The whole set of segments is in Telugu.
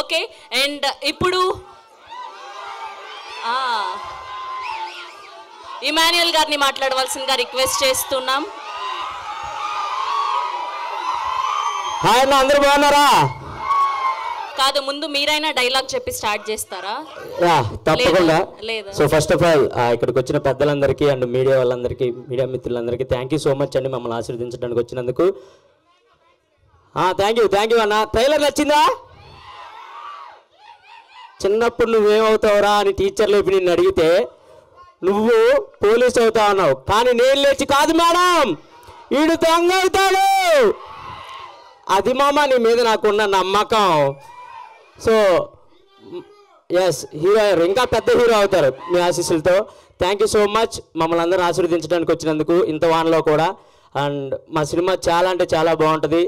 ఓకే, అండ్ ఇప్పుడు ఇమాన్యుయల్ గారిని మాట్లాడవలసిందిగా రిక్వెస్ట్ చేస్తున్నాం. హాయ్ అన్న, అందరూ బాగున్నారా? కాదు, ముందు మీరైనా డైలాగ్ చెప్పి స్టార్ట్ చేస్తారా? తప్పకుండా. లేదా? సో ఫస్ట్ ఆఫ్ ఆల్ ఇక్కడికి వచ్చిన పెద్దలందరికీ అండ్ మీడియా వాళ్ళందరికీ, మీడియా మిత్రులందరికీ థ్యాంక్ యూ సో మచ్ అండి మమ్మల్ని ఆశీర్వదించడానికి వచ్చినందుకు. థ్యాంక్ యూ అన్న. ట్రైలర్ నచ్చిందా? చిన్నప్పుడు నువ్వేమవుతావురా అని టీచర్లు ఇప్పుడు నిన్ను అడిగితే నువ్వు పోలీస్ అవుతావు అన్నావు, కానీ నేను లేచి కాదు మేడం ఈడు దొంగ అవుతాడు. అది మామ నీ మీద నాకున్న నమ్మకం. సో ఎస్, హీరో ఇంకా పెద్ద హీరో అవుతారు మీ ఆశీస్సులతో. థ్యాంక్ యూ సో మచ్ మమ్మల్ని అందరూ ఆశీర్వదించడానికి వచ్చినందుకు ఇంత వానలో కూడా. అండ్ మా సినిమా చాలా అంటే చాలా బాగుంటుంది.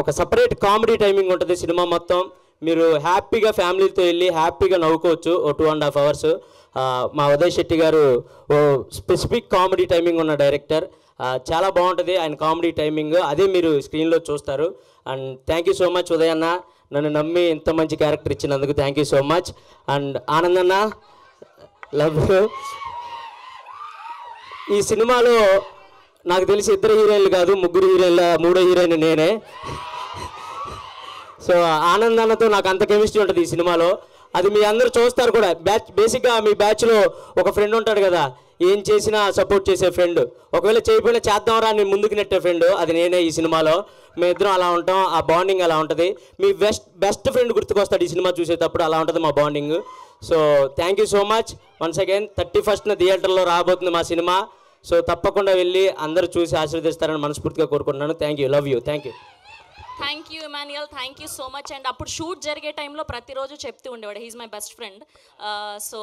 ఒక సపరేట్ కామెడీ టైమింగ్ ఉంటుంది సినిమా మొత్తం. మీరు హ్యాపీగా ఫ్యామిలీతో వెళ్ళి హ్యాపీగా నవ్వుకోవచ్చు. ఓ 2.5 hours. మా ఉదయ్ శెట్టి గారు ఓ స్పెసిఫిక్ కామెడీ టైమింగ్ ఉన్న డైరెక్టర్. చాలా బాగుంటుంది ఆయన కామెడీ టైమింగ్, అదే మీరు స్క్రీన్లో చూస్తారు. And thank you so much Uday అన్న, నన్ను నమ్మి ఇంత మంచి క్యారెక్టర్ ఇచ్చినందుకు thank you so much. And Anand అన్న, లవ్ యూ. ఈ సినిమాలో నాకు తెలిసి 2 హీరోయిన్లు కాదు 3 హీరోయిన్ల 3వ హీరోయిన్ నేనే. సో ఆనంద్ అన్నతో నాకు అంత కెమిస్ట్రీ ఉంటుంది ఈ సినిమాలో. అది మీ అందరూ చూస్తారు కూడా. బేసిక్గా మీ బ్యాచ్లో ఒక ఫ్రెండ్ ఉంటాడు కదా, ఏం చేసినా సపోర్ట్ చేసే ఫ్రెండ్. ఒకవేళ చేయకపోయినా చేద్దాంరా అని ముందుకు నెట్టే ఫ్రెండ్, అది నేనే ఈ సినిమాలో. మేమిద్దరం అలా ఉంటాం, ఆ బాండింగ్ అలా ఉంటుంది. మీ బెస్ట్ ఫ్రెండ్ గుర్తుకొస్తాడు ఈ సినిమా చూసేటప్పుడు, అలా ఉంటుంది మా bonding. So thank you so much once again. 31st థియేటర్లో రాబోతుంది మా సినిమా. సో తప్పకుండా వెళ్ళి అందరూ చూసి ఆశీర్వదిస్తారని మనస్ఫూర్తిగా కోరుకుంటున్నాను. Thank you, love you, thank you. Thank you Emmanuel, thank you so much. And అప్పుడు షూట్ జరిగే టైంలో ప్రతిరోజు చెప్తూ ఉండేవాడు, he is my best friend. So